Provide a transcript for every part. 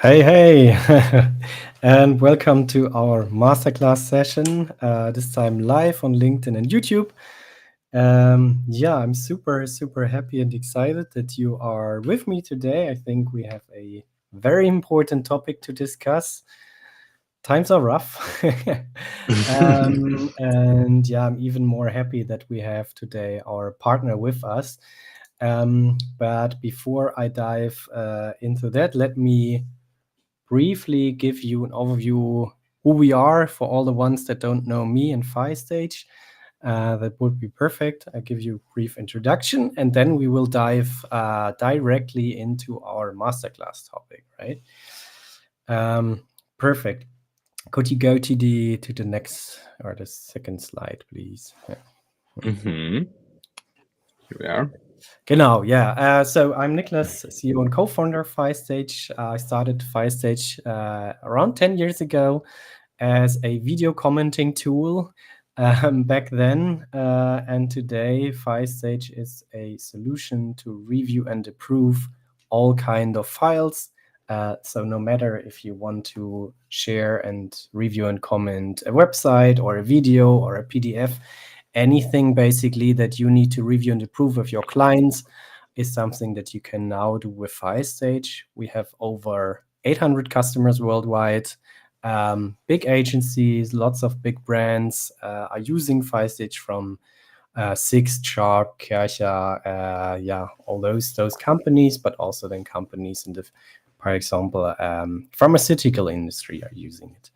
Hey, and welcome to our masterclass session, this time live on LinkedIn and YouTube. I'm super happy and excited that you are with me today. I think we have a very important topic to discuss. Times are rough. I'm even more happy that we have today our partner with us. But before I dive into that, let me briefly give you an overview who we are for all the ones that don't know me and FiStage. That would be perfect. I'll give you a brief introduction, and then we will dive directly into our masterclass topic, right? Perfect. Could you go to the next or the second slide, please? Here we are. Genau, yeah. So I'm Niklas, CEO and co-founder of FiStage. I started FiStage around 10 years ago as a video commenting tool back then. And today, FiStage is a solution to review and approve all kind of files. So no matter if you want to share and review and comment a website or a video or a PDF, anything basically that you need to review and approve of your clients is something that you can now do with FiStage. We have over 800 customers worldwide. Big agencies, lots of big brands are using FiStage from Sixt, Sharp, Kircher, all those companies, but also then companies in the, for example, pharmaceutical industry are using it.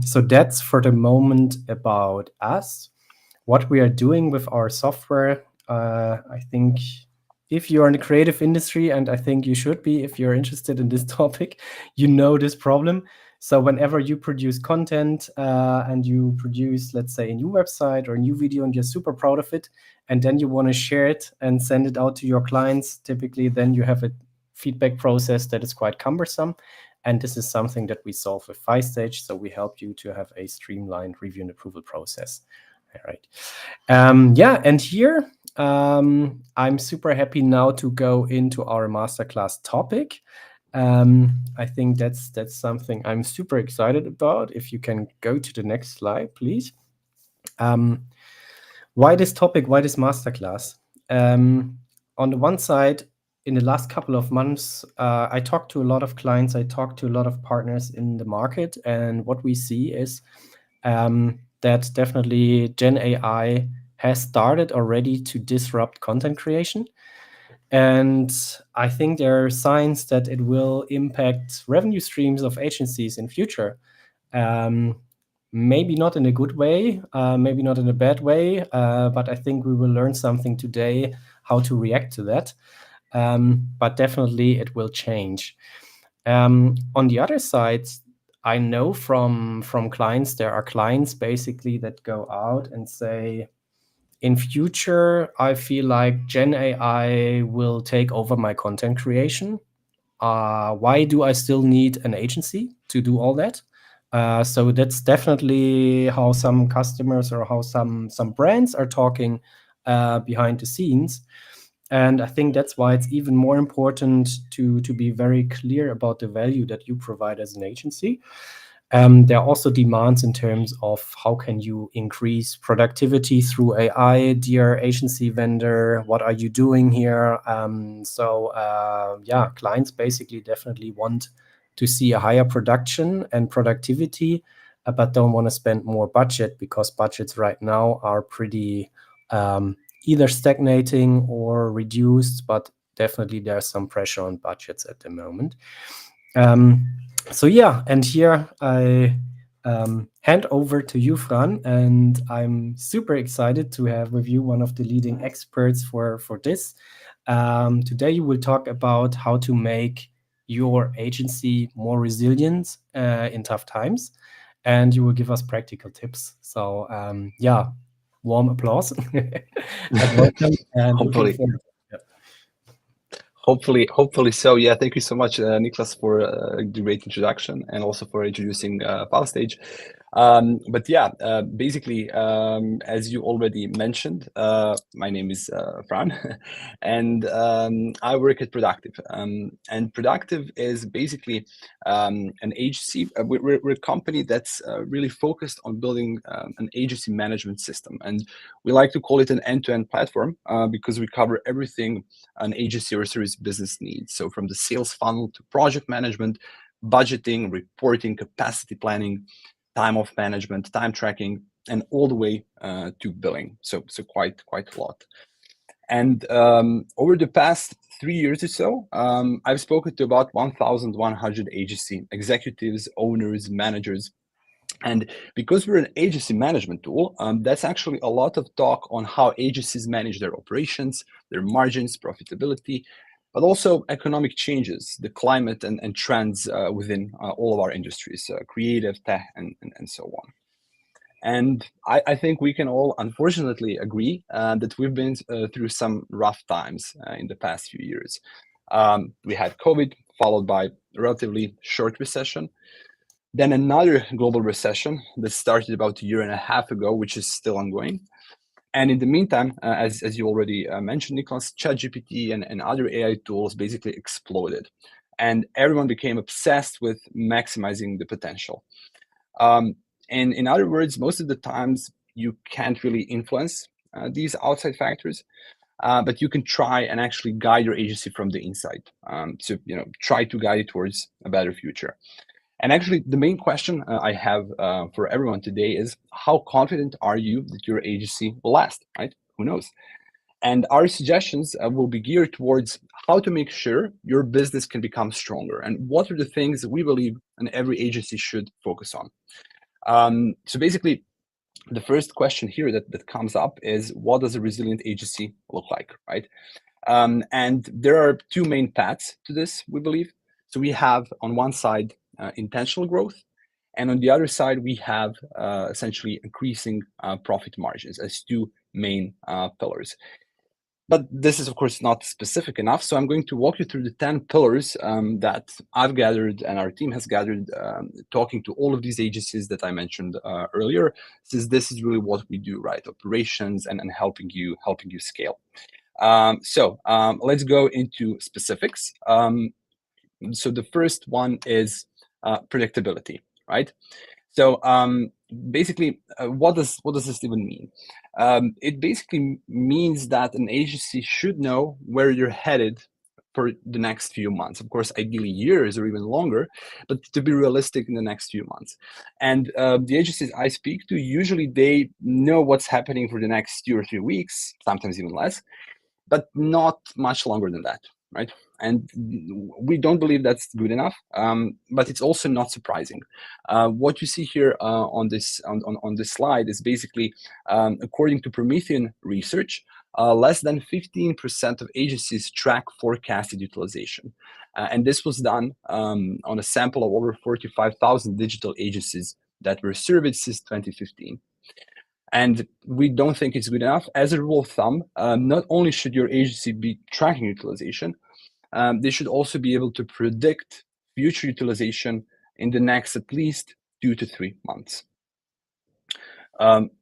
So that's for the moment about us. What we are doing with our software, I think if you're in the creative industry, and I think you should be if you're interested in this topic, you know this problem. So whenever you produce content and you produce, let's say, a new website or a new video and you're super proud of it, and then you want to share it and send it out to your clients, typically then you have a feedback process that is quite cumbersome. And this is something that we solve with FiStage. So we help you to have a streamlined review and approval process. All right. And here I'm super happy now to go into our masterclass topic. I think that's something I'm super excited about. If you can go to the next slide, please. Why this topic? Why this masterclass? On the one side, in the last couple of months, I talked to a lot of clients. I talked to a lot of partners in the market, and what we see is that definitely Gen AI has started already to disrupt content creation. And I think there are signs that it will impact revenue streams of agencies in future. Maybe not in a good way, maybe not in a bad way, but I think we will learn something today how to react to that. But definitely it will change. On the other side, I know from clients, there are clients basically that go out and say, in future, I feel like Gen AI will take over my content creation. Why do I still need an agency to do all that? So that's definitely how some customers or how some brands are talking behind the scenes. And I think that's why it's even more important to be very clear about the value that you provide as an agency. There are also demands in terms of how can you increase productivity through AI, dear agency vendor, what are you doing here? Clients basically definitely want to see a higher production and productivity, but don't want to spend more budget because budgets right now are pretty either stagnating or reduced, but definitely there's some pressure on budgets at the moment. And here I hand over to you, Fran, and I'm super excited to have with you one of the leading experts for this. Today you will talk about how to make your agency more resilient in tough times, and you will give us practical tips. So warm applause and welcome, and looking Hopefully. forward. Hopefully so. Yeah, thank you so much, Niklas, for the great introduction and also for introducing FileStage. But yeah, basically, as you already mentioned, my name is Fran, and I work at Productive. And Productive is basically an agency. We're a company that's really focused on building an agency management system, and we like to call it an end-to-end platform because we cover everything an agency or service business needs. So from the sales funnel to project management, budgeting, reporting, capacity planning, time off management, time tracking, and all the way to billing. So quite a lot. And over the past 3 years or so, I've spoken to about 1,100 agency executives, owners, managers. And because we're an agency management tool, that's actually a lot of talk on how agencies manage their operations, their margins, profitability, but also economic changes, the climate and trends within all of our industries, creative, tech, and so on. And I think we can all unfortunately agree that we've been through some rough times in the past few years. We had COVID, followed by a relatively short recession, then another global recession that started about a year and a half ago, which is still ongoing. And in the meantime, as you already mentioned, Nicholas, ChatGPT and other AI tools basically exploded. And everyone became obsessed with maximizing the potential. And in other words, most of the times you can't really influence these outside factors, but you can try and actually guide your agency from the inside. So, try to guide it towards a better future. And actually, the main question I have for everyone today is, how confident are you that your agency will last, right? Who knows? And our suggestions will be geared towards how to make sure your business can become stronger and what are the things that we believe an every agency should focus on. So basically, the first question here that comes up is, what does a resilient agency look like, right? And there are two main paths to this, we believe. So we have on one side intentional growth, and on the other side we have essentially increasing profit margins as two main pillars. But this is, of course, not specific enough. So I'm going to walk you through the 10 pillars that I've gathered and our team has gathered, talking to all of these agencies that I mentioned earlier, since this is really what we do, right? Operations and helping you scale. So let's go into specifics. So the first one is predictability, right? So basically, what does this even mean? It basically means that an agency should know where you're headed for the next few months. Of course, ideally years or even longer, but to be realistic, in the next few months. And the agencies I speak to, usually they know what's happening for the next 2 or 3 weeks, sometimes even less, but not much longer than that, right? And we don't believe that's good enough, but it's also not surprising. What you see here on this slide is basically, according to Promethean research, less than 15% of agencies track forecasted utilization. And this was done on a sample of over 45,000 digital agencies that were surveyed since 2015. And we don't think it's good enough. As a rule of thumb, not only should your agency be tracking utilization, they should also be able to predict future utilization in the next at least 2 to 3 months.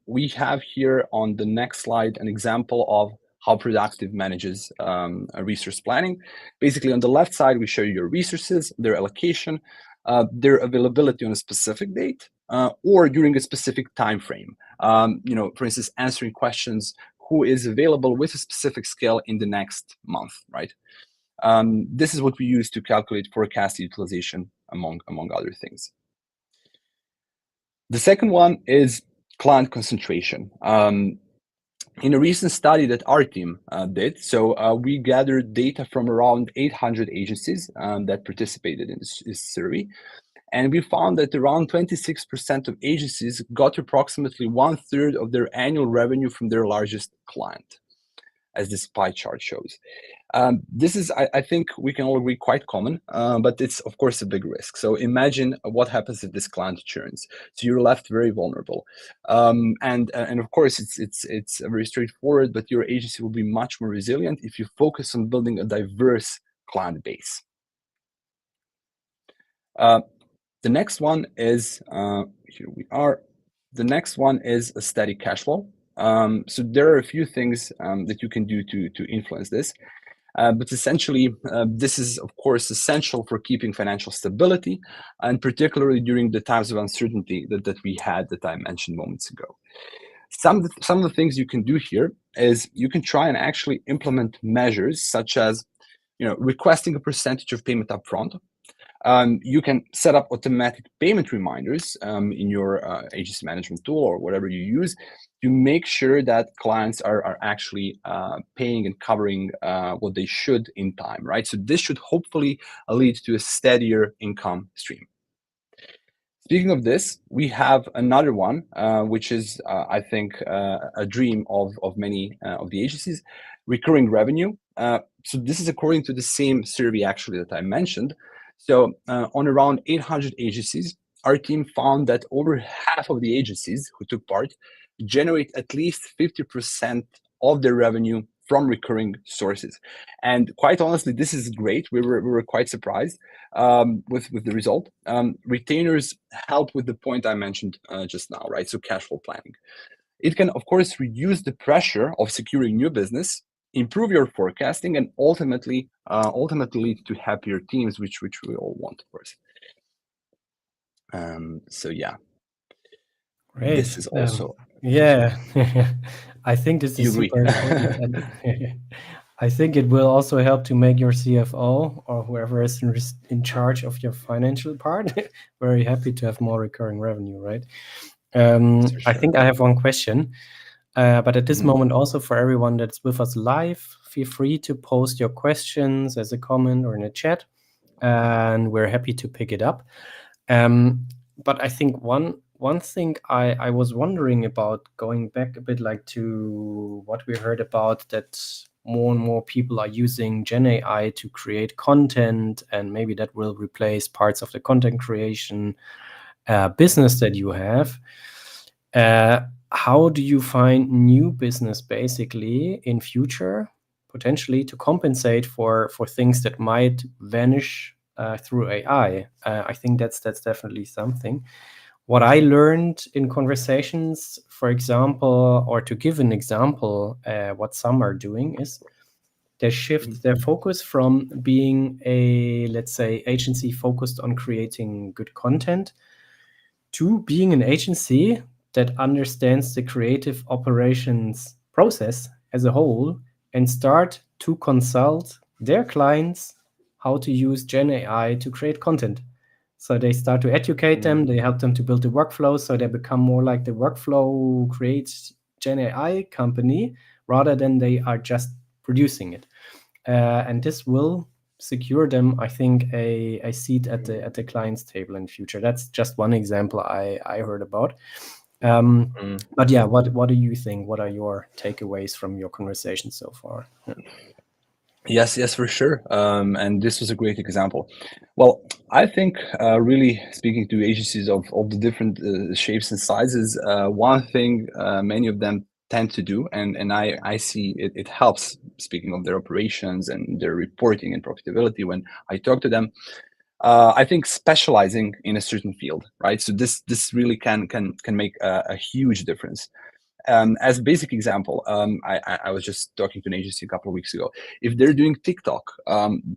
We have here on the next slide an example of how Productive manages resource planning. Basically, on the left side, we show you your resources, their allocation, their availability on a specific date, or during a specific time frame. For instance, answering questions, who is available with a specific skill in the next month, right? This is what we use to calculate forecast utilization, among other things. The second one is client concentration. In a recent study that our team did, so we gathered data from around 800 agencies that participated in this survey. And we found that around 26% of agencies got approximately 1/3 of their annual revenue from their largest client, as this pie chart shows. This is, I think we can all agree, quite common, but it's of course a big risk. So imagine what happens if this client churns. So you're left very vulnerable, and of course it's very straightforward. But your agency will be much more resilient if you focus on building a diverse client base. The next one is here we are. The next one is a steady cash flow. So there are a few things that you can do to influence this. But essentially, this is, of course, essential for keeping financial stability, and particularly during the times of uncertainty that we had that I mentioned moments ago. Some of the things you can do here is you can try and actually implement measures such as, requesting a percentage of payment upfront. You can set up automatic payment reminders in your agency management tool or whatever you use to make sure that clients are actually paying and covering what they should in time, right? So this should hopefully lead to a steadier income stream. Speaking of this, we have another one, which is, I think, a dream of many of the agencies, recurring revenue. So this is according to the same survey, actually, that I mentioned. So on around 800 agencies, our team found that over half of the agencies who took part generate at least 50% of their revenue from recurring sources. And quite honestly, this is great. We were quite surprised with the result. Retainers help with the point I mentioned just now, right? So cash flow planning. It can, of course, reduce the pressure of securing new business, improve your forecasting, and ultimately lead to happier teams, which we all want, of course. So yeah, this Great. is also. Yeah, I think this You is agree? super important, and I think it will also help to make your CFO or whoever is in charge of your financial part very happy to have more recurring revenue, right? For I sure. think I have one question, but at this Mhm. moment, also for everyone that's with us live, feel free to post your questions as a comment or in a chat, and we're happy to pick it up. But I think one thing I was wondering about, going back a bit like to what we heard about, that more and more people are using Gen AI to create content, and maybe that will replace parts of the content creation business that you have. How do you find new business basically in future, potentially to compensate for things that might vanish through AI? I think that's definitely something. What I learned in conversations, for example, or to give an example, what some are doing is they shift their focus from being a, let's say, agency focused on creating good content to being an agency that understands the creative operations process as a whole and start to consult their clients how to use Gen AI to create content. So they start to educate them, they help them to build the workflow, so they become more like the workflow create Gen AI company rather than they are just producing it. And this will secure them, I think, a seat at the client's table in future. That's just one example I heard about. But yeah, what do you think? What are your takeaways from your conversation so far? Yeah. Yes, for sure. And this was a great example. Well, I think really speaking to agencies of the different shapes and sizes, one thing many of them tend to do, and I see it helps, speaking of their operations and their reporting and profitability when I talk to them. I think specializing in a certain field, right? So this really can make a huge difference. As a basic example, I was just talking to an agency a couple of weeks ago. If they're doing TikTok,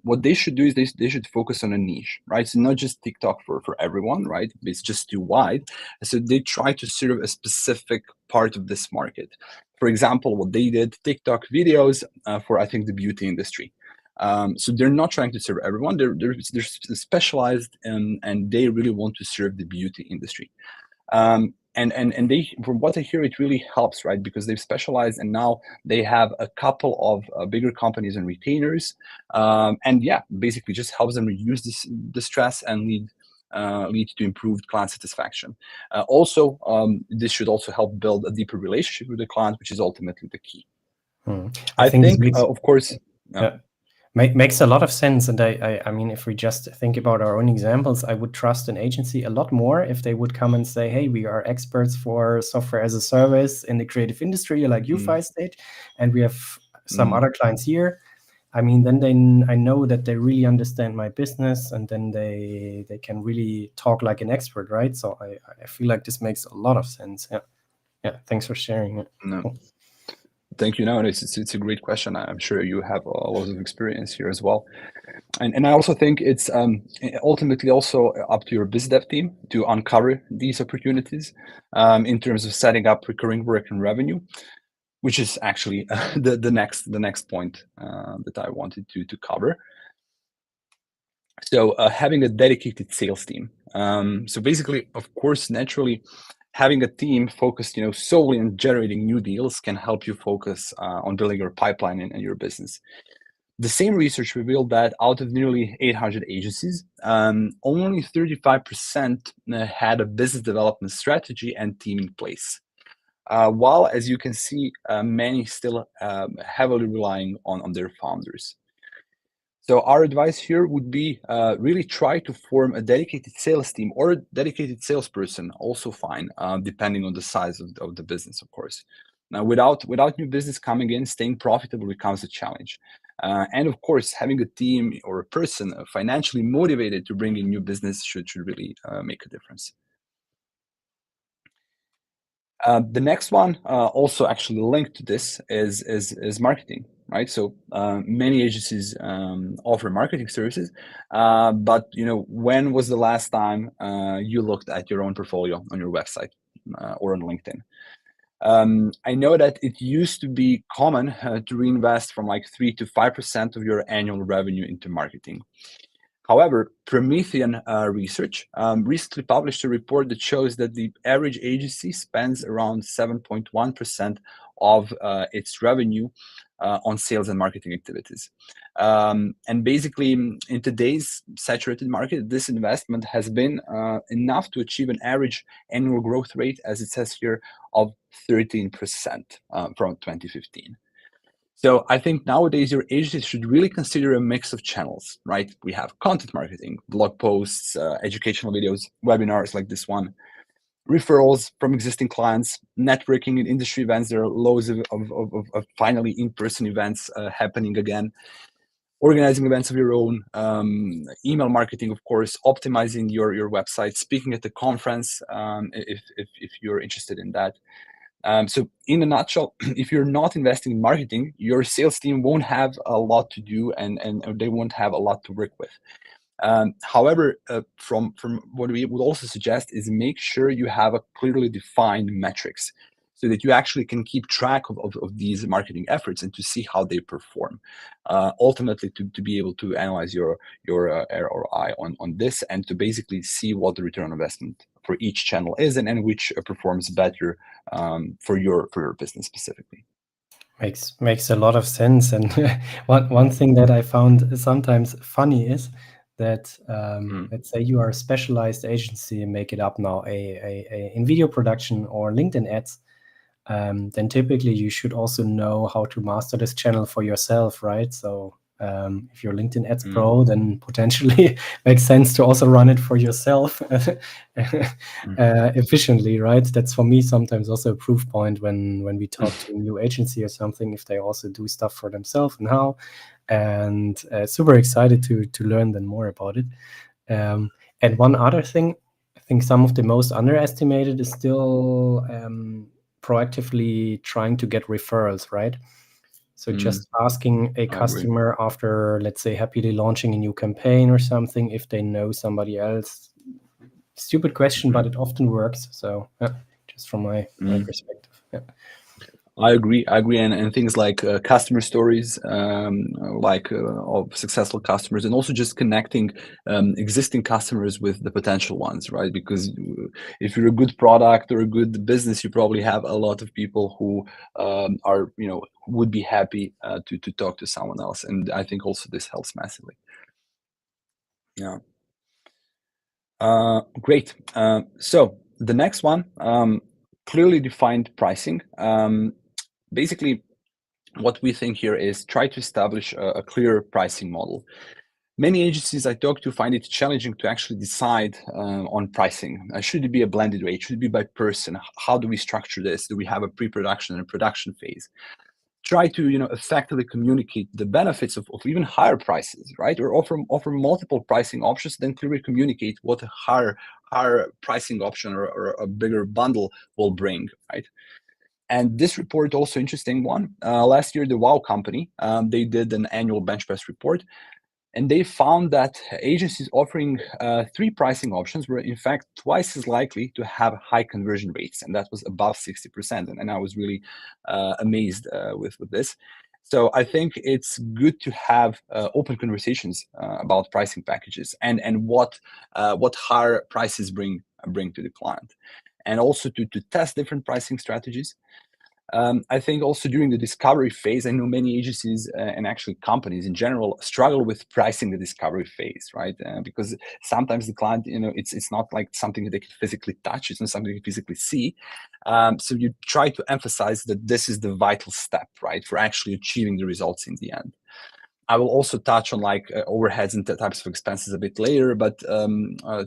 what they should do is they should focus on a niche, right? So not just TikTok for everyone, right? It's just too wide. So they try to serve a specific part of this market. For example, what they did, TikTok videos for, I think, the beauty industry. So they're not trying to serve everyone. They're specialized and they really want to serve the beauty industry. And they, from what I hear, it really helps, right? Because they've specialized and now they have a couple of bigger companies and retainers, and yeah, basically just helps them reduce the stress and lead to improved client satisfaction. Also, this should also help build a deeper relationship with the client, which is ultimately the key. I I think this think, makes of course, yeah. Makes a lot of sense. And I mean, if we just think about our own examples, I would trust an agency a lot more if they would come and say, hey, we are experts for software as a service in the creative industry, like you, mm, Stage, and we have some mm, other clients here. I mean, then I know that they really understand my business, and then they can really talk like an expert, right? So I feel like this makes a lot of sense. Yeah, yeah. Thanks for sharing it. No, Cool. thank you. No, it's a great question. I'm sure you have a lot of experience here as well. And I also think it's ultimately also up to your biz dev team to uncover these opportunities in terms of setting up recurring work and revenue, which is actually the next point that I wanted to cover. So having a dedicated sales team. So basically, of course, naturally, having a team focused, solely on generating new deals can help you focus on building your pipeline and your business. The same research revealed that out of nearly 800 agencies, only 35% had a business development strategy and team in place. While, as you can see, many still heavily relying on their founders. So our advice here would be really try to form a dedicated sales team or a dedicated salesperson, also fine, depending on the size of the business, of course. Now, without new business coming in, staying profitable becomes a challenge. And of course, having a team or a person financially motivated to bring in new business should really make a difference. The next one, also actually linked to this, is marketing, right? So many agencies offer marketing services, but when was the last time you looked at your own portfolio on your website or on LinkedIn? I know that it used to be common to reinvest from like 3 to 5% of your annual revenue into marketing. However, Promethean research recently published a report that shows that the average agency spends around 7.1% of its revenue on sales and marketing activities. And basically, in today's saturated market, this investment has been enough to achieve an average annual growth rate, as it says here, of 13% from 2015. So I think nowadays your agency should really consider a mix of channels, right? We have content marketing, blog posts, educational videos, webinars like this one, referrals from existing clients, networking in industry events. There are loads of finally in-person events happening again. Organizing events of your own, email marketing, of course, optimizing your website, speaking at the conference if you're interested in that. So in a nutshell, if you're not investing in marketing, your sales team won't have a lot to do and they won't have a lot to work with. However, from what we would also suggest is make sure you have a clearly defined metrics so that you actually can keep track of these marketing efforts and to see how they perform. Ultimately, to be able to analyze your ROI on this and to basically see what the return on investment for each channel is and which performs better for your business specifically. Makes a lot of sense. And one thing that I found sometimes funny is that let's say you are a specialized agency and make it up now in video production or LinkedIn ads. Then typically you should also know how to master this channel for yourself, right? So if you're LinkedIn Ads Pro, then potentially makes sense to also run it for yourself efficiently, right? That's for me sometimes also a proof point when we talk to a new agency or something, if they also do stuff for themselves and how. And super excited to learn then more about it. And one other thing, I think some of the most underestimated is still proactively trying to get referrals, right? So just asking a customer after, let's say, happily launching a new campaign or something, if they know somebody else. Stupid question, but it often works. So just from my perspective. Yeah. I agree, and things like customer stories, of successful customers, and also just connecting existing customers with the potential ones, right? Because if you're a good product or a good business, you probably have a lot of people who are, would be happy to talk to someone else, and I think also this helps massively. Yeah. Great. So the next one, clearly defined pricing. Basically, what we think here is try to establish a clear pricing model. Many agencies I talk to find it challenging to actually decide on pricing. Should it be a blended rate? Should it be by person? How do we structure this? Do we have a pre-production and a production phase? try to effectively communicate the benefits of even higher prices, right? Or offer multiple pricing options, then clearly communicate what a higher pricing option or a bigger bundle will bring, right? And this report also interesting one. Last year, the Wow company, they did an annual bench press report, and they found that agencies offering three pricing options were in fact twice as likely to have high conversion rates, and that was above 60%. And I was really amazed with this. So I think it's good to have open conversations about pricing packages and what higher prices bring to the client, and also to test different pricing strategies. I think also during the discovery phase, I know many agencies and actually companies in general struggle with pricing the discovery phase, right? Because sometimes the client, it's not like something that they can physically touch. It's not something you can physically see. So you try to emphasize that this is the vital step, right, for actually achieving the results in the end. I will also touch on like overheads and types of expenses a bit later, but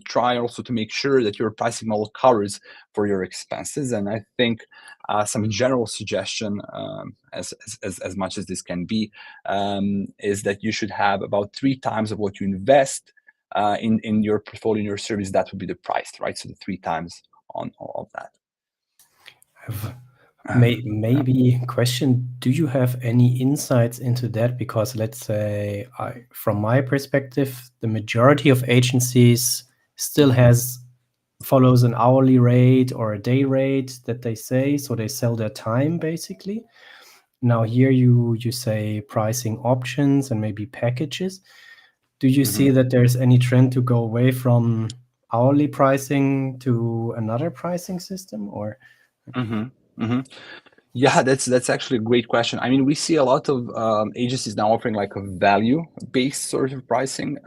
try also to make sure that your pricing model covers for your expenses. And I think some general suggestion, as much as this can be, is that you should have about 3 times of what you invest in your portfolio, in your service. That would be the price, right? So the 3 times on all of that. Maybe question, do you have any insights into that? Because let's say, from my perspective, the majority of agencies still follows an hourly rate or a day rate that they say, so they sell their time basically. Now here you say pricing options and maybe packages. Do you see that there's any trend to go away from hourly pricing to another pricing system, or? Yeah, that's actually a great question. I mean, we see a lot of agencies now offering like a value-based sort of pricing.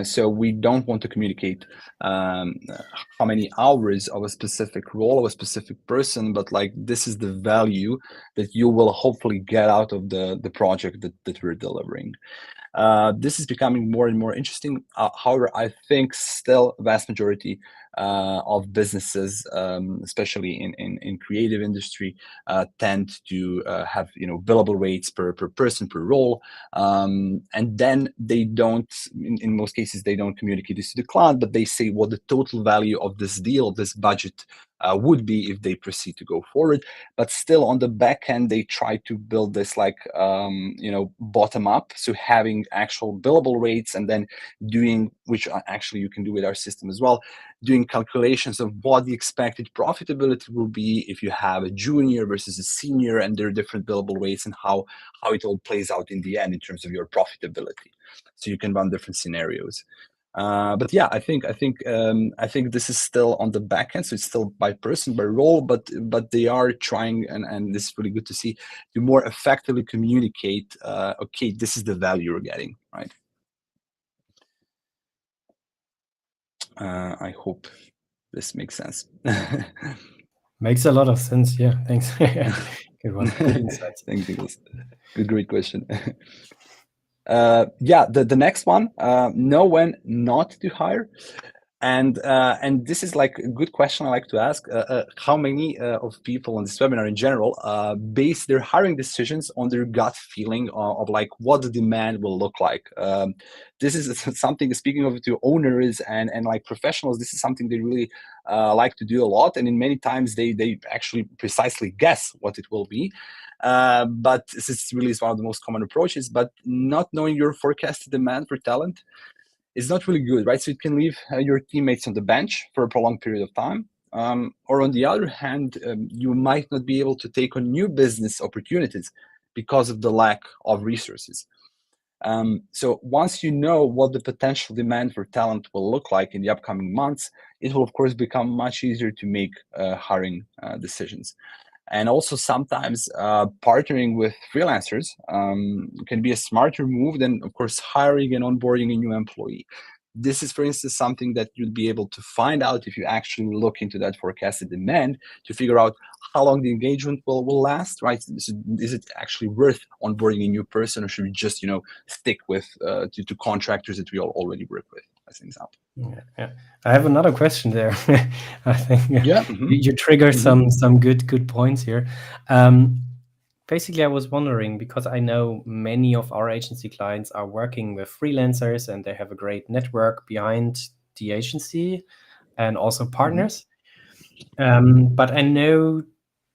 So we don't want to communicate how many hours of a specific role of a specific person, but like this is the value that you will hopefully get out of the project that we're delivering. This is becoming more and more interesting. However, I think still vast majority of businesses, especially in creative industry, tend to have billable rates per person per role, and then they don't. In most cases, they don't communicate this to the client, but they say what the total value of this deal, this budget, would be if they proceed to go forward. But still on the back end, they try to build this like bottom up, so having actual billable rates, and then doing, which actually you can do with our system as well, doing calculations of what the expected profitability will be if you have a junior versus a senior, and their different billable rates, and how it all plays out in the end in terms of your profitability. So you can run different scenarios. But yeah, I think this is still on the back end, so it's still by person, by role, but they are trying, and this is really good to see, to more effectively communicate. Okay, this is the value you're getting, right? I hope this makes sense. Makes a lot of sense. Yeah, thanks. Good one. Good insights. Thanks, Nicholas. Great question. Yeah, the next one, know when not to hire. And this is like a good question I like to ask. How many of people on this webinar in general base their hiring decisions on their gut feeling of like what the demand will look like? This is something, speaking of to owners and like professionals, this is something they really like to do a lot. And in many times they actually precisely guess what it will be. But this really is one of the most common approaches. But not knowing your forecasted demand for talent is not really good, right? So it can leave your teammates on the bench for a prolonged period of time. Or on the other hand, you might not be able to take on new business opportunities because of the lack of resources. So once you know what the potential demand for talent will look like in the upcoming months, it will of course become much easier to make hiring decisions. And also sometimes partnering with freelancers can be a smarter move than, of course, hiring and onboarding a new employee. This is, for instance, something that you'll be able to find out if you actually look into that forecasted demand to figure out how long the engagement will last, right? Is it actually worth onboarding a new person, or should we just, stick with to contractors that we already work with, as an example? Yeah. I have another question there. I think Yeah. you trigger some good points here. basically, I was wondering because I know many of our agency clients are working with freelancers and they have a great network behind the agency and also Mhm. partners. But I know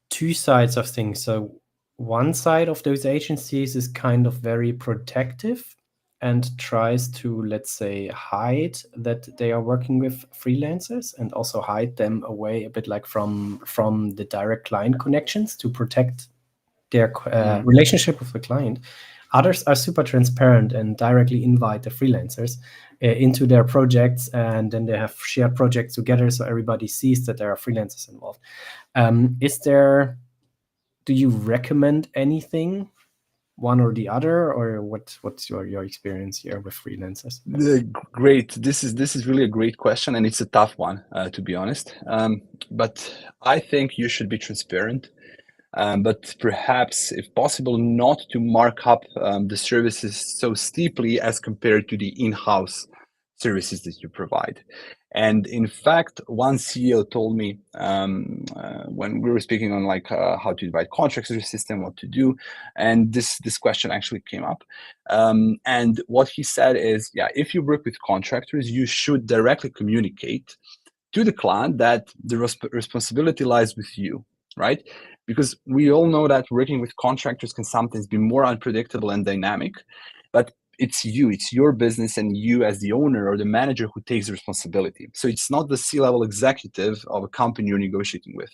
two sides of things. So one side of those agencies is kind of very protective and tries to, let's say, hide that they are working with freelancers and also hide them away a bit like from the direct client connections to protect their Mm. relationship with the client. Others are super transparent and directly invite the freelancers into their projects, and then they have shared projects together, so everybody sees that there are freelancers involved. Is there? Do you recommend anything, one or the other, or what's your experience here with freelancers? Great. This is really a great question, and it's a tough one, to be honest. But I think you should be transparent. But perhaps, if possible, not to mark up the services so steeply as compared to the in-house services that you provide. And in fact, one CEO told me when we were speaking on like how to divide contracts through the system, what to do, and this question actually came up. And what he said is, yeah, if you work with contractors, you should directly communicate to the client that the responsibility lies with you, right? Because we all know that working with contractors can sometimes be more unpredictable and dynamic, but it's your business and you as the owner or the manager who takes the responsibility. So it's not the C-level executive of a company you're negotiating with.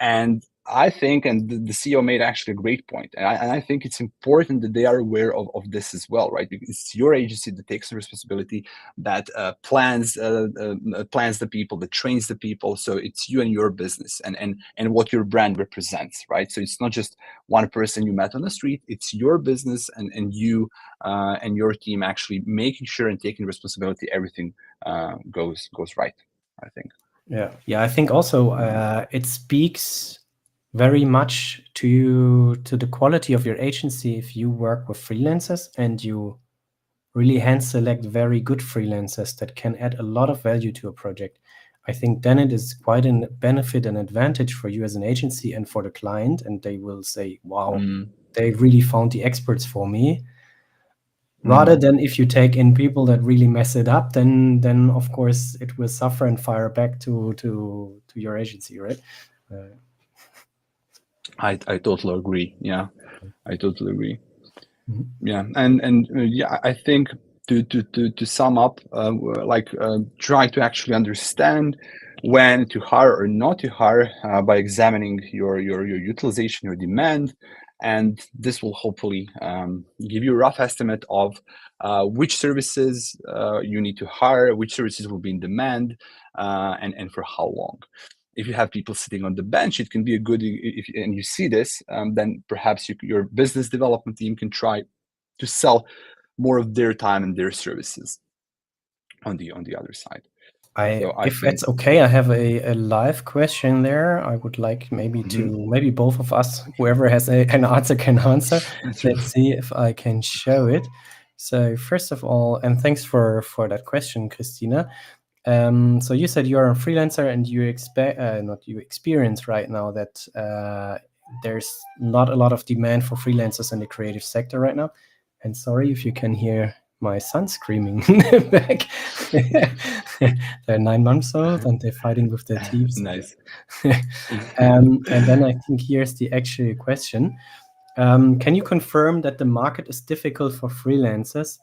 And I think, and the CEO made actually a great point, and I think it's important that they are aware of this as well, right? Because it's your agency that takes the responsibility, that plans the people, that trains the people. So it's you and your business, and what your brand represents, right? So it's not just one person you met on the street; it's your business and you and your team actually making sure and taking responsibility. Everything goes right, I think. Yeah, I think also it speaks very much to the quality of your agency if you work with freelancers and you really hand select very good freelancers that can add a lot of value to a project. I think then it is quite a benefit and advantage for you as an agency and for the client, and they will say, wow, Mm, they really found the experts for me. Rather mm. than if you take in people that really mess it up, then of course it will suffer and fire back to your agency, right? Uh, I totally agree. Yeah, I totally agree. mhm. Yeah, and yeah, I think to sum up, try to actually understand when to hire or not to hire by examining your utilization, your demand, and this will hopefully give you a rough estimate of which services you need to hire, which services will be in demand, and for how long. If you have people sitting on the bench, it can be a good if and you see this, then perhaps your business development team can try to sell more of their time and their services on the other side. So I If think it's okay, I have a live question there. I would like mhm. maybe both of us, whoever has an answer can answer. Sure. Let's see if I can show it. So first of all, and thanks for that question, Christina. So you said you're a freelancer and you expect not you experience right now that there's not a lot of demand for freelancers in the creative sector right now. And sorry if you can hear my son screaming in the back. They're 9 months old and they're fighting with their teeth. So Nice. and then I think here's the actual question. Can you confirm that the market is difficult for freelancers?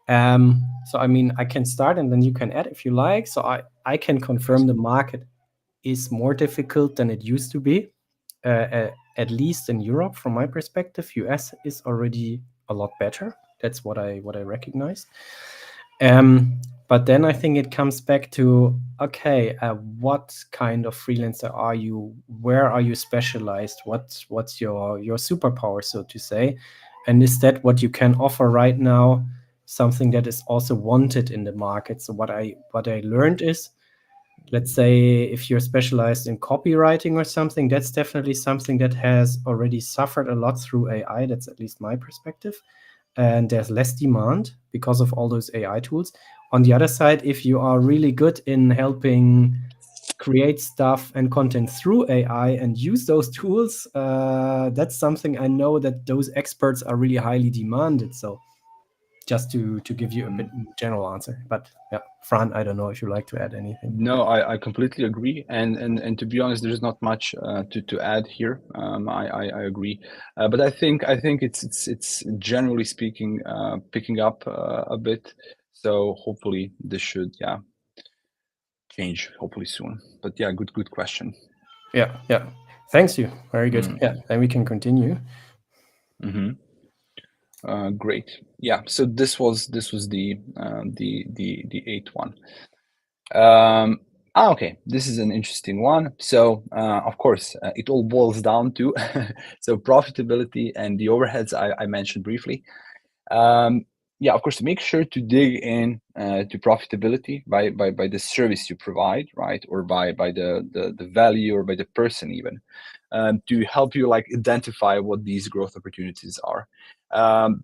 So I mean, I can start and then you can add if you like. So I can confirm the market is more difficult than it used to be, at least in Europe. From my perspective, US is already a lot better. That's what I recognize. Um, but then I think it comes back to okay, what kind of freelancer are you? Where are you specialized? What's your superpower, so to say? And is that what you can offer right now? Something that is also wanted in the market. So what I learned is, let's say if you're specialized in copywriting or something, that's definitely something that has already suffered a lot through AI. That's at least my perspective. And there's less demand because of all those AI tools. On the other side, if you are really good in helping create stuff and content through AI and use those tools, that's something I know that those experts are really highly demanded. So just to give you a bit general answer. But yeah, Fran, I don't know if you'd like to add anything. No, I completely agree, and to be honest, there's not much to add here. I agree, but I think it's generally speaking picking up a bit. So hopefully this should change hopefully soon. But yeah, good question. Yeah. Thanks you. Very good. Yeah, then we can continue. Great. Yeah. So this was the eighth one. Okay, this is an interesting one. So, of course, it all boils down to so profitability and the overheads I mentioned briefly. Yeah, of course, make sure to dig in to profitability by the service you provide, right, or by the value or by the person even, to help you like identify what these growth opportunities are.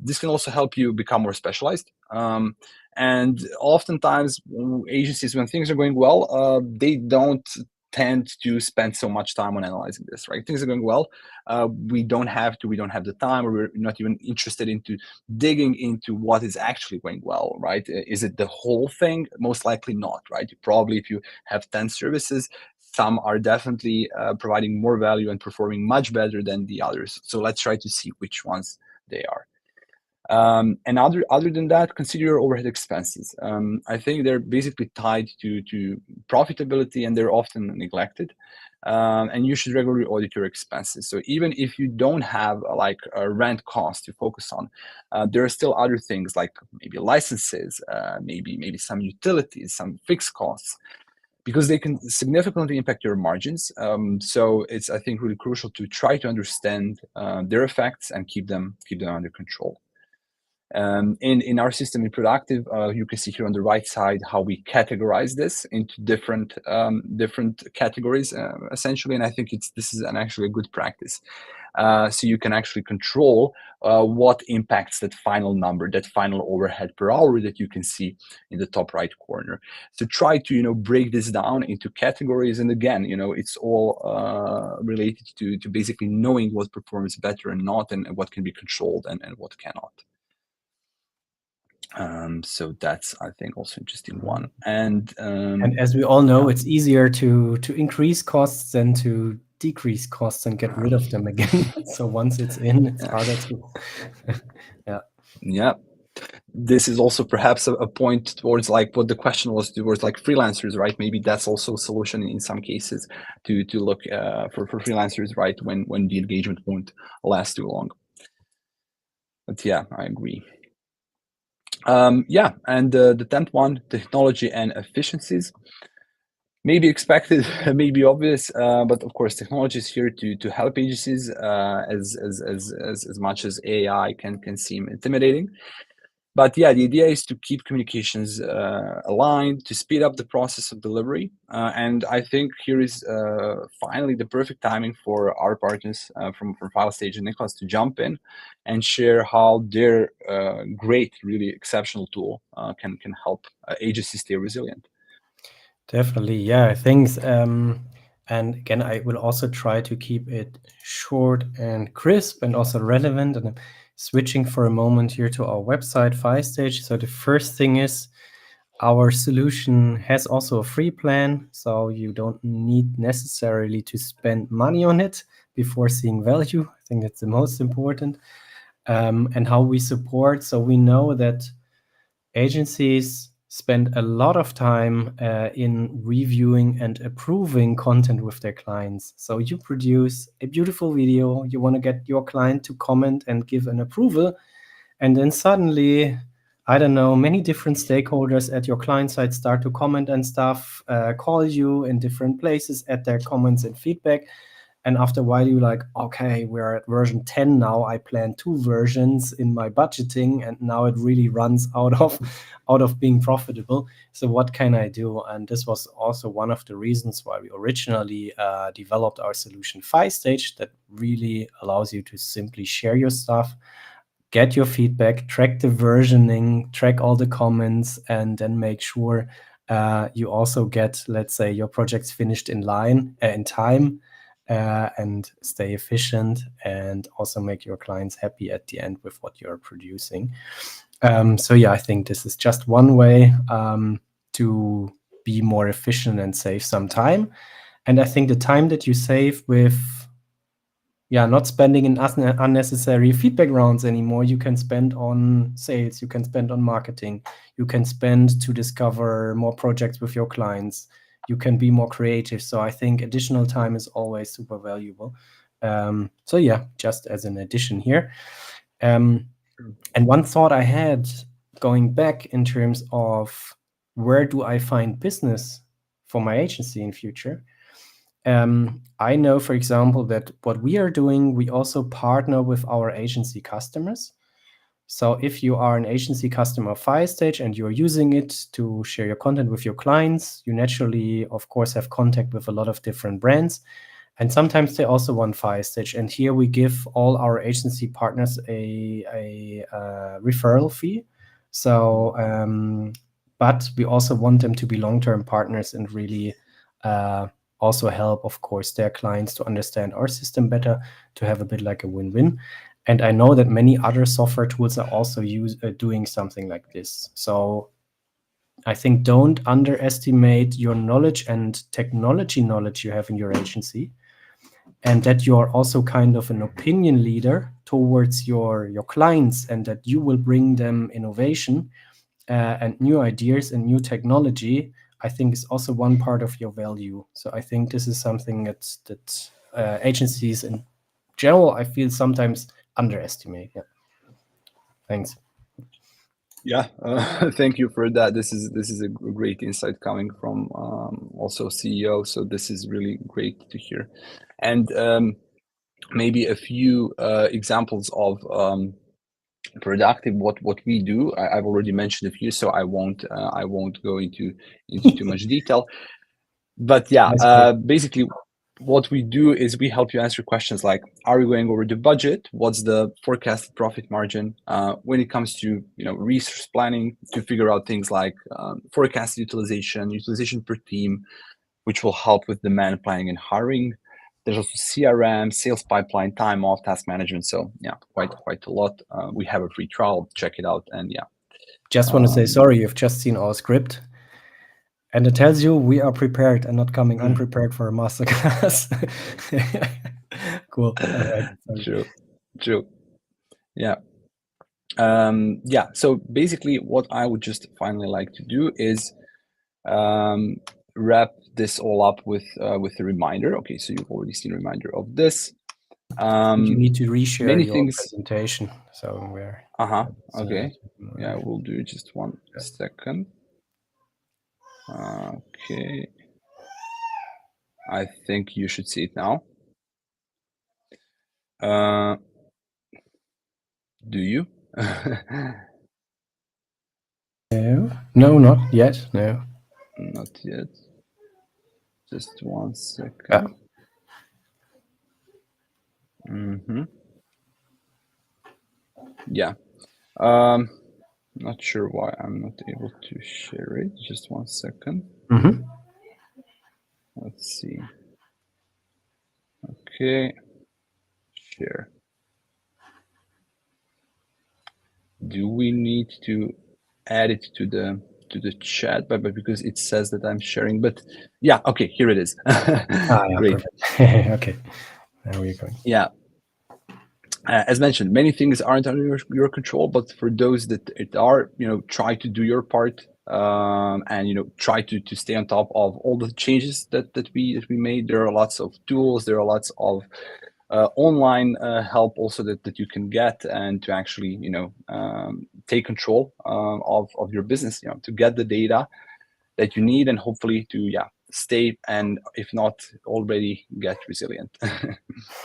This can also help you become more specialized. And oftentimes, agencies, when things are going well, they don't tend to spend so much time on analyzing this, right? Things are going well. We don't have the time, or we're not even interested into digging into what is actually going well, right? Is it the whole thing? Most likely not, right? Probably if you have 10 services, some are definitely providing more value and performing much better than the others. So let's try to see which ones they are. And other than that, consider your overhead expenses. I think they're basically tied to profitability, and they're often neglected. And you should regularly audit your expenses. So even if you don't have like a rent cost to focus on, there are still other things like maybe licenses, maybe some utilities, some fixed costs, because they can significantly impact your margins. So it's, I think, really crucial to try to understand their effects and keep them under control. In our system in Productive, you can see here on the right side how we categorize this into different categories, essentially. And I think this is actually a good practice. So you can actually control what impacts that final number, that final overhead per hour that you can see in the top right corner. So try to break this down into categories. And again, it's all related to basically knowing what performs better and not, and what can be controlled and what cannot. So that's, I think, also interesting one. And as we all know, it's easier to increase costs than to decrease costs and get rid of them again. So once it's in, it's harder to. Yeah. This is also perhaps a point towards like what the question was towards like freelancers, right? Maybe that's also a solution in some cases to look for freelancers, right? When the engagement won't last too long. But yeah, I agree. And the 10th one, technology and efficiencies. Maybe expected, maybe obvious, but of course, technology is here to help agencies as much as AI can seem intimidating. But yeah, the idea is to keep communications aligned, to speed up the process of delivery. And I think here is finally the perfect timing for our partners from FileStage and Nicholas to jump in and share how their great, really exceptional tool can help agencies stay resilient. Definitely, yeah, thanks. And again, I will also try to keep it short and crisp and also relevant. And I'm switching for a moment here to our website, FileStage. So the first thing is our solution has also a free plan, so you don't need necessarily to spend money on it before seeing value. I think that's the most important. And how we support. So we know that agencies spend a lot of time in reviewing and approving content with their clients. So you produce a beautiful video, you want to get your client to comment and give an approval, and then suddenly, I don't know, many different stakeholders at your client side start to comment and stuff, call you in different places, add their comments and feedback. And after a while, you're like, okay, we're at version 10 now. I plan 2 versions in my budgeting, and now it really runs out of being profitable. So what can I do? And this was also one of the reasons why we originally developed our solution FileStage, that really allows you to simply share your stuff, get your feedback, track the versioning, track all the comments, and then make sure you also get, let's say, your projects finished in time, and stay efficient, and also make your clients happy at the end with what you're producing. So yeah, I think this is just one way to be more efficient and save some time. And I think the time that you save with not spending in unnecessary feedback rounds anymore, you can spend on sales, you can spend on marketing, you can spend to discover more projects with your clients, you can be more creative. So I think additional time is always super valuable. So yeah, just as an addition here. And one thought I had going back in terms of where do I find business for my agency in future? I know, for example, that what we are doing, we also partner with our agency customers. So if you are an agency customer of Firestage and you're using it to share your content with your clients, you naturally, of course, have contact with a lot of different brands. And sometimes they also want Firestage. And here we give all our agency partners a referral fee. So, but we also want them to be long-term partners and really also help, of course, their clients to understand our system better, to have a bit like a win-win. And I know that many other software tools are also doing something like this. So I think don't underestimate your knowledge and technology knowledge you have in your agency, and that you are also kind of an opinion leader towards your clients, and that you will bring them innovation and new ideas and new technology. I think is also one part of your value. So I think this is something that agencies in general, I feel, sometimes underestimate. Yeah. Thanks. Yeah, thank you for that. This is a great insight coming from also CEO. So this is really great to hear, and maybe a few examples of productive what we do. I've already mentioned a few, so I won't go into too much detail. But yeah, basically, what we do is we help you answer questions like: are we going over the budget? What's the forecasted profit margin? When it comes to resource planning, to figure out things like forecasted utilization per team, which will help with demand planning and hiring. There's also CRM, sales pipeline, time off, task management. So yeah, quite a lot. We have a free trial. Check it out. And yeah, just want to say sorry. You've just seen our script, and it tells you we are prepared and not coming unprepared for a masterclass. Cool. All right. True. Yeah. Yeah. So basically, what I would just finally like to do is wrap this all up with a reminder. Okay, so you've already seen a reminder of this. You need to reshare many your things. presentation. So we're okay. Yeah, we'll do just 1 second. Okay. I think you should see it now. Do you? No, not yet. No. Not yet. Just 1 second. Yeah. Not sure why I'm not able to share it. Just 1 second. Let's see. Okay. Share. Do we need to add it to the chat? But because it says that I'm sharing. But yeah. Okay. Here it is. Yeah, great. Okay. There we go. Yeah. As mentioned, many things aren't under your control, but for those that it are, try to do your part, and try to stay on top of all the changes that we made. There are lots of tools. There are lots of online help also that you can get, and to actually take control of your business. To get the data that you need, and hopefully to stay, and if not already, get resilient.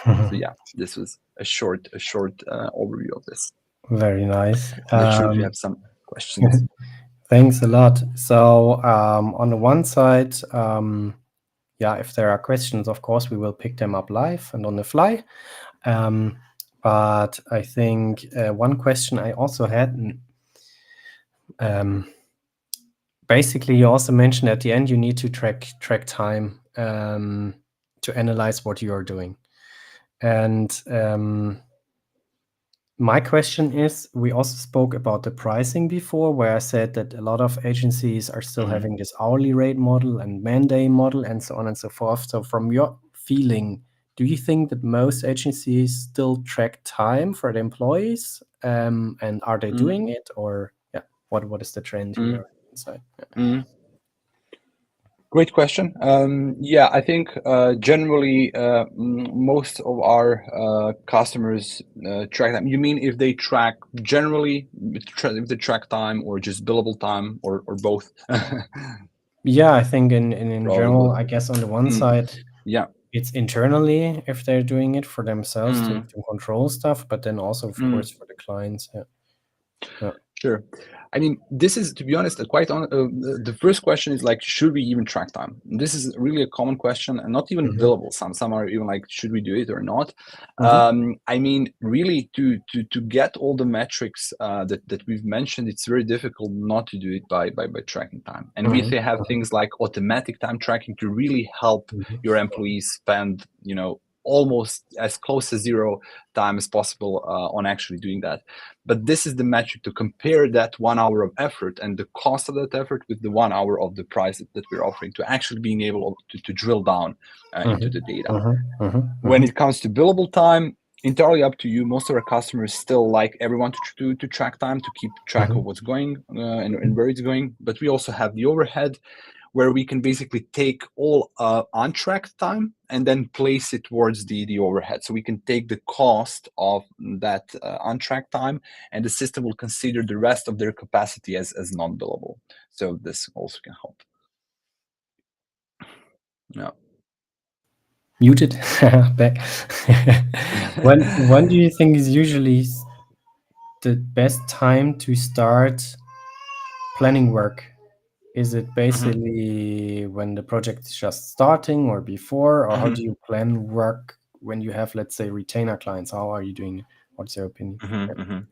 So yeah, this was a short overview of this. Very nice. Not sure if you have some questions. Thanks a lot. So on the one side, if there are questions, of course, we will pick them up live and on the fly. But I think one question I also had, basically, you also mentioned at the end you need to track time to analyze what you are doing. And my question is, we also spoke about the pricing before, where I said that a lot of agencies are still having this hourly rate model and man-day model and so on and so forth. So from your feeling, do you think that most agencies still track time for the employees? And are they doing it? Or yeah, what is the trend here inside? Yeah. Great question. Yeah, I think generally most of our customers track time. You mean if they track generally, if they track time or just billable time or both? Yeah, I think in Probably general, both. I guess on the one side, Yeah. it's internally if they're doing it for themselves to control stuff, but then also, of course, for the clients. Yeah. Yeah. Sure. I mean, this is, to be honest, the first question is like, should we even track time? This is really a common question, and not even billable. Some are even like, should we do it or not? I mean, really, to get all the metrics that we've mentioned, it's very difficult not to do it by tracking time. And we have things like automatic time tracking to really help your employees spend, almost as close to zero time as possible on actually doing that. But this is the metric to compare that 1 hour of effort and the cost of that effort with the 1 hour of the price that we're offering, to actually being able to drill down into the data. When it comes to billable time, entirely up to you. Most of our customers still like everyone to track time, to keep track of what's going and where it's going. But we also have the overhead, where we can basically take all untracked time and then place it towards the overhead. So we can take the cost of that untracked time, and the system will consider the rest of their capacity as non-billable. So this also can help. Yeah. Muted. Back. When do you think is usually the best time to start planning work? Is it basically when the project is just starting or before, or how do you plan work when you have, let's say, retainer clients? How are you doing it? What's your opinion?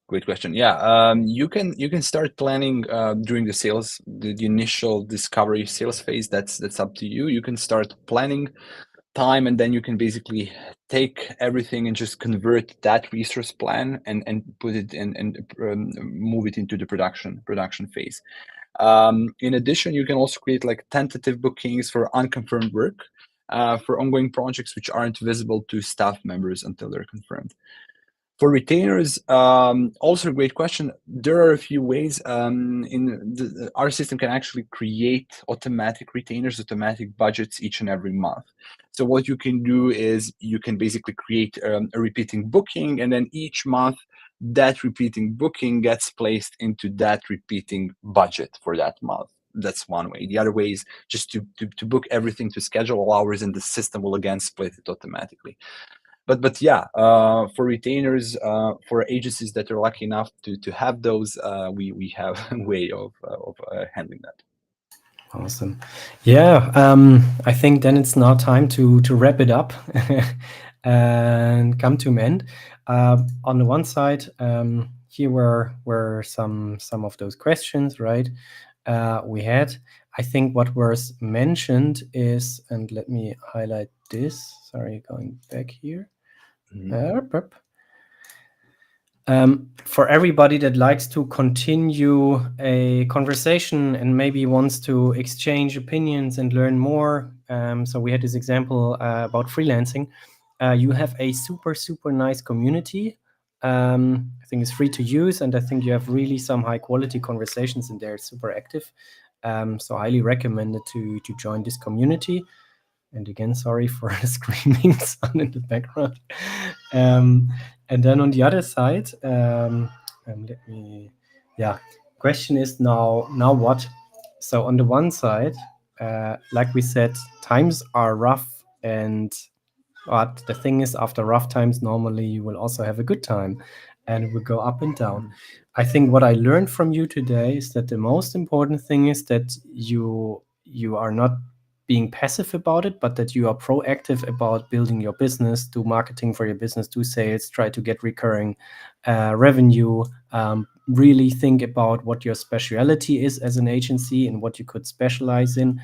Great question. Yeah, you can start planning during the initial discovery sales phase. That's up to you. You can start planning time, and then you can basically take everything and just convert that resource plan and put it in and move it into the production phase. In addition, you can also create like tentative bookings for unconfirmed work for ongoing projects which aren't visible to staff members until they're confirmed. For retainers, also a great question. There are a few ways. Our system can actually create automatic retainers, automatic budgets each and every month. So what you can do is you can basically create a repeating booking, and then each month that repeating booking gets placed into that repeating budget for that month. That's one way. The other way is just to book everything to schedule hours, and the system will again split it automatically. But yeah, for retainers, for agencies that are lucky enough to have those, we have a way of handling that. Awesome. Yeah, I think then it's now time to wrap it up and come to an end. On the one side, here were some of those questions, right? We had. I think what was mentioned is, and let me highlight this. Sorry, going back here. For everybody that likes to continue a conversation and maybe wants to exchange opinions and learn more, so we had this example about freelancing. You have a super nice community. I think it's free to use, and I think you have really some high quality conversations in there. It's super active, so highly recommended to join this community. And again, sorry for the screaming sound in the background. And then on the other side, question is now what? So on the one side, like we said, times are rough, but the thing is, after rough times, normally you will also have a good time, and it will go up and down. I think what I learned from you today is that the most important thing is that you are not being passive about it, but that you are proactive about building your business, do marketing for your business, do sales, try to get recurring revenue, really think about what your speciality is as an agency and what you could specialize in,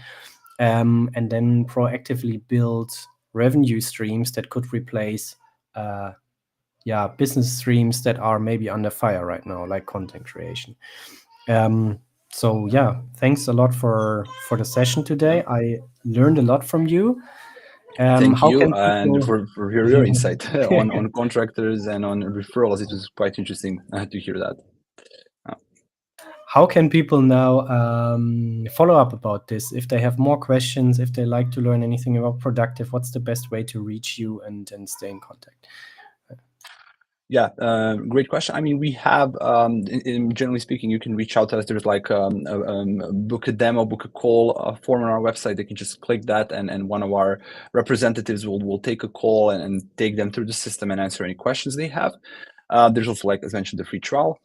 and then proactively build revenue streams that could replace business streams that are maybe under fire right now, like content creation. So yeah, thanks a lot for the session today. I learned a lot from you. Thank How you, can and people for your insight on contractors and on referrals. It was quite interesting to hear that. how can people now follow up about this? If they have more questions, if they like to learn anything about productive, what's the best way to reach you and stay in contact? Yeah, great question. I mean, we have, generally speaking, you can reach out to us. There's like book a demo, book a call form on our website. They can just click that, and one of our representatives will take a call and take them through the system and answer any questions they have. There's also, like as mentioned, the free trial.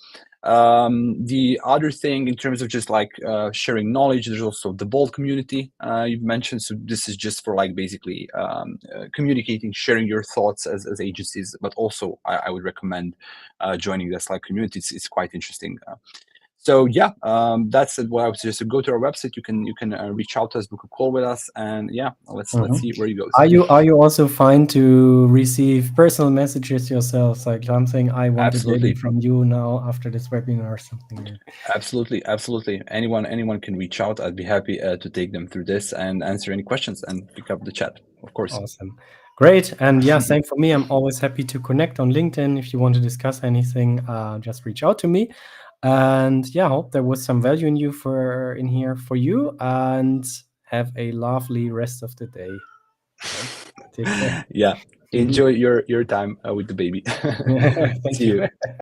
The other thing in terms of just like sharing knowledge, there's also the Bold community you've mentioned. So this is just for like basically communicating, sharing your thoughts as agencies, but also I would recommend joining the Slack community. It's quite interesting. So yeah, that's what I would suggest. So go to our website. You can reach out to us, book a call with us, and yeah, let's see where it goes. Are you also fine to receive personal messages yourself, like something I want a daily Absolutely. from you now after this webinar or something? Absolutely. Anyone can reach out. I'd be happy to take them through this and answer any questions and pick up the chat, of course. Awesome. Great. And yeah, same for me. I'm always happy to connect on LinkedIn. If you want to discuss anything, just reach out to me. And yeah, I hope there was some value in here for you, and have a lovely rest of the day. Take care. Yeah. Enjoy your time with the baby. Thank See you. you.